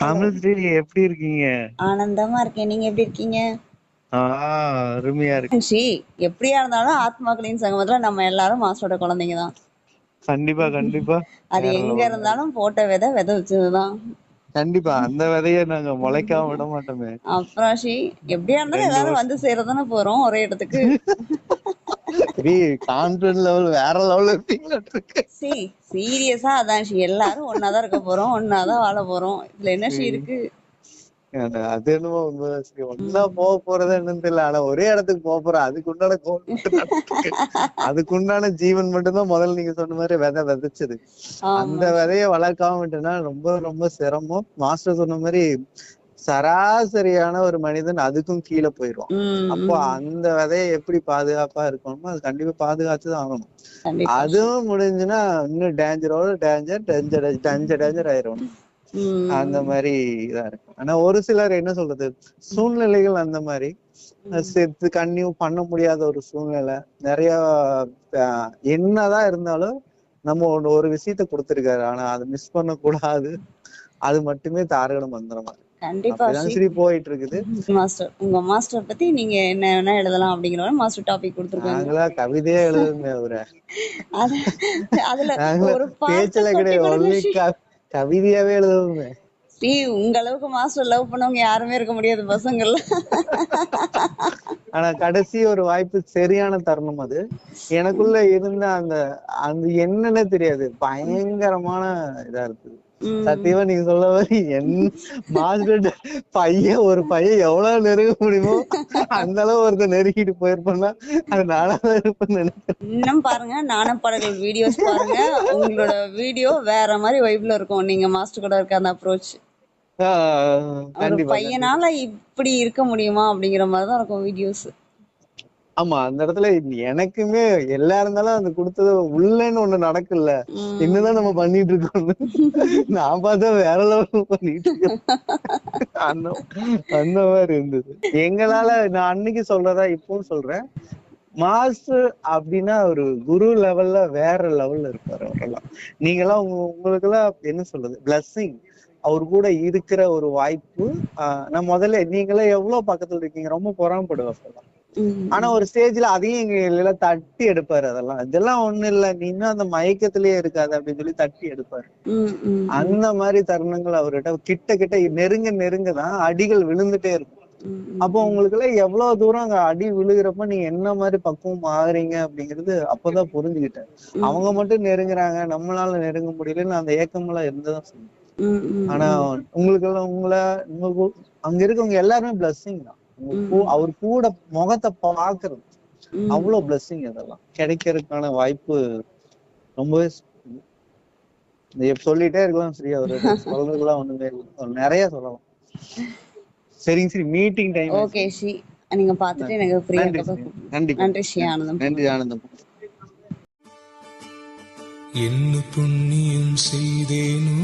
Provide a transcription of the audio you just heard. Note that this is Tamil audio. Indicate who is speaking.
Speaker 1: ஹலோ.
Speaker 2: தமிழ் ஸ்ரீ எப்படி இருக்கீங்க?
Speaker 1: ஆனந்தமா இருக்கேன். நீங்க எப்படி இருக்கீங்க?
Speaker 2: ஆ அருமையா இருக்கு.
Speaker 1: ஸ்ரீ, எப்படியா இருந்தாலும் ஆத்மாக்களின் சங்கமத்துல நம்ம எல்லாரும் மாஸ்டரோட குழந்தைங்க தான்.
Speaker 2: கண்டிப்பா கண்டிப்பா.
Speaker 1: அது
Speaker 2: வேற
Speaker 1: எங்க
Speaker 2: லெவல்ல இருக்கு.
Speaker 1: இருந்தாலும் போட்ட விதை வச்சதுதான்.
Speaker 2: கண்டிப்பா அந்த விதைய நாங்க முளைக்காம விட மாட்டோமே.
Speaker 1: அப்புறம் ஸ்ரீ, எப்படியா இருந்தாலும்
Speaker 2: 2
Speaker 1: எல்லாரும் வந்து
Speaker 2: வருஷம்.
Speaker 1: சேரதானே போறோம் ஒரே இடத்துக்கு.
Speaker 2: ஸ்ரீ கான்பிடன்ட் லெவல் வேற லெவல்ல இருக்கீங்களா இருக்கு.
Speaker 1: ஸ்ரீ, சீரியஸா அதான் ஸ்ரீ, எல்லாரும் ஒன்னாதான் இருக்க போறோம், ஒன்னாதான் வாழ போறோம். இதுல என்ன ஸ்ரீ இருக்கு?
Speaker 2: அது என்னமோ உண்மைதான் ஸ்ரீ. ஒன்னா போக போறது என்னன்னு தெரியல. ஆனா ஒரே இடத்துக்கு போக போறோம். அதுக்குண்டான கோல் மட்டும் நடந்துருக்கு. அதுக்குண்டான ஜீவன் மட்டும்தான் முதல்ல நீங்க சொன்ன மாதிரி விதைச்சது. அந்த
Speaker 1: ஆமா ஸ்ரீ.
Speaker 2: விதைய வளர்க்காம விட்டுனா ரொம்ப ரொம்ப சிரமம். மாஸ்டர் சொன்ன மாதிரி சராசரியான ஒரு மனிதன் அதுக்கும் கீழே போயிடுவான். அப்போ அந்த விதையை எப்படி பாதுகாப்பா இருக்கணுமோ அது கண்டிப்பா பாதுகாத்துதான் ஆகணும்.
Speaker 1: கண்டிப்பா ஸ்ரீ.
Speaker 2: அதுவும் முடிஞ்சுன்னா இன்னும் டேஞ்சரோட டேஞ்சர் ஆயிரும். அந்த மாதிரி இதா இருக்கு. ஆனா ஒரு சிலர் என்ன சொல்றது, சூழ்நிலைகள் அந்த மாதிரி சேர்த்து கன்னியூ பண்ண முடியாத ஒரு சூழ்நிலை நிறைய. என்னதான் இருந்தாலும் நம்ம ஒரு விஷயத்த கொடுத்திருக்காரு, ஆனா அதை மிஸ் பண்ண கூடாது. அது மட்டுமே தாரக மந்திரமா இருக்கு.
Speaker 1: கண்டிப்பா
Speaker 2: அப்படிதான்
Speaker 1: ஸ்ரீ.
Speaker 2: சரி போயிட்டு இருக்குது.
Speaker 1: மாஸ்டர், உங்க மாஸ்டர் பத்தி நீங்க என்ன வேணா எழுதலாம் அப்படிங்கிற மாஸ்டர் டாபிக் கொடுத்துருக்காங்க.
Speaker 2: நாங்களா கவிதையே எழுதுமே அவரை.
Speaker 1: அது அதுல
Speaker 2: நாங்களா
Speaker 1: ஒரு பார்த்த
Speaker 2: பேச்சுல
Speaker 1: கொட்டி
Speaker 2: கிடையாது,
Speaker 1: கொடுங்க
Speaker 2: ஒன்லி
Speaker 1: ஸ்ரீ.
Speaker 2: கவிதையாவே எழுதுவோமே.
Speaker 1: ஸ்ரீ, உங்க அளவுக்கு மாஸ்டர் லவ் பண்ணவங்க யாருமே இருக்க முடியாது பசங்கள்ல.
Speaker 2: ஆனா கடைசி ஒரு வாய்ப்பு, சரியான தருணம் அது. எனக்குள்ள இருந்த அந்த அந்த என்னன்னே தெரியாது, பயங்கரமான இதா இருக்குது. சத்தியமா நீங்க சொல்ல மாதிரி மாஸ்டர் ஒரு பையன் எவ்வளவு நெருங்க முடியுமோ அந்த அளவு ஒருத்தர் நெருங்கிட்டு போயிருப்பேன்னா அது நானாதான் இருப்பேன்னு நினைக்கிறேன்.
Speaker 1: இன்னும் பாருங்க, நானும் பாடல்கள் வீடியோஸ் பாருங்க. உங்களோட வீடியோ வேற மாதிரி வைப்ல இருக்கும். நீங்க மாஸ்டர் கூட இருக்க அந்த அப்ரோச், ஒரு
Speaker 2: கண்டிப்பா கண்டிப்பா.
Speaker 1: பையனால இப்படி இருக்க முடியுமா அப்படிங்கிற மாதிரிதான் இருக்கும் வீடியோஸ்.
Speaker 2: ஆமா, அந்த இடத்துல எனக்குமே எல்லா இருந்தாலும் அந்த கொடுத்தது உள்ளன்னு ஒண்ணு நடக்குல்ல. என்னதான் நம்ம பண்ணிட்டு இருக்கோம், நான் பார்த்தா வேற லெவல் பண்ணிட்டு இருக்கேன். அந்த அந்த மாதிரி இருந்தது. எங்களால நான் அன்னைக்கு சொல்றதா இப்பவும் சொல்றேன், மாஸ்டர் அப்படின்னா ஒரு குரு லெவல்ல வேற லெவல்ல இருப்பாரு அவரெல்லாம். நீங்கெல்லாம் உங்களுக்கு எல்லாம் என்ன சொல்றது, பிளஸ்ஸிங். அவர் கூட இருக்கிற ஒரு வாய்ப்பு. நான் முதல்ல நீங்களாம் எவ்வளவு பக்கத்துல இருக்கீங்க, ரொம்ப பொறாமப்படுவேன் சொல்லலாம். ஆனா ஒரு ஸ்டேஜ்ல அதையும் எங்க தட்டி எடுப்பாரு. இதெல்லாம் ஒண்ணு இல்ல, நீ இன்னும் அந்த மயக்கத்திலேயே இருக்காது அப்படின்னு சொல்லி தட்டி எடுப்பாரு. அந்த மாதிரி தருணங்கள் அவர்கிட்ட கிட்ட கிட்ட நெருங்க நெருங்கதான் அடிகள் விழுந்துட்டே இருக்கும். அப்போ உங்களுக்கு எல்லாம் எவ்வளவு தூரம் அங்க அடி விழுகிறப்ப நீங்க என்ன மாதிரி பக்குவம் ஆகுறீங்க அப்படிங்கிறது அப்பதான் புரிஞ்சுக்கிட்டேன். அவங்க மட்டும் நெருங்குறாங்க, நம்மளால நெருங்க முடியலன்னு அந்த ஏக்கம் எல்லாம் இருந்துதான் செய்யும். ஆனா உங்களுக்கு எல்லாம் உங்களுக்கு அங்க இருக்கவங்க எல்லாருமே பிளஸ்ஸிங் தான். அவர் கூட முகத்தை பாக்குறது அவ்வளவு பிளஸ்ஸிங். அதெல்லாம் கிடைக்கிறதுக்கான வாய்ப்பு ரொம்பவே சொல்லிட்டே இருக்கலாம் சரி. அவரு சொல்றதுக்குலாம் ஒண்ணுமே இல்லை, நிறைய சொல்லலாம். சரிங்க சரி, மீட்டிங் டைம்
Speaker 1: ஓகே
Speaker 2: ஆச்சு.
Speaker 1: ஸ்ரீ, நீங்க பாத்துட்டு எனக்கு ஃப்ரீயா
Speaker 2: நன்றி
Speaker 1: இருக்கப்ப
Speaker 2: ஸ்ரீ.
Speaker 1: கூப்பிடுங்க.
Speaker 2: நன்றி
Speaker 1: நன்றி ஸ்ரீ. ஆனந்தம்.
Speaker 2: நன்றி ஆனந்தம்.
Speaker 3: என்ன புண்ணியம் செய்தேனோ